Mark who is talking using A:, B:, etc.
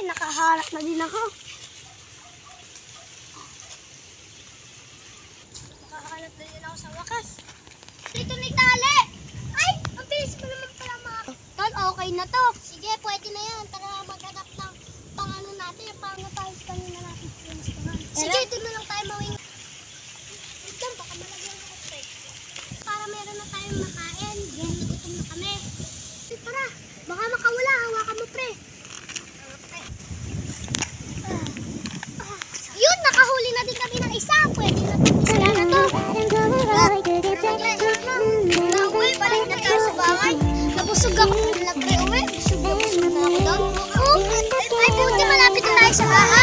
A: nakahanap na din ako. Nakahanap na din ako sa wakas. Dito ni Tali! Ay! Ang bilis mo naman pala mga... Tol, okay na to. Sige, pwede na yan. Tara maghanap ng pangano natin. Yung pangatalis kanina natin. Sige, doon na lang tayo mawing. Diyan, baka malagyan ako, pre. Para meron na tayong makain. Yan, nagutom na kami. Tara, baka makawala. Hawakan mo, pre. Yun, nakahuli na din kami ng isa. Pwede na ito. Wala na to. Nauwi, balik na tayo sa bahay. Nabusog ako. Pre, uwi. Busog na ako doon. Ay, buti malapit na tayo sa bahay.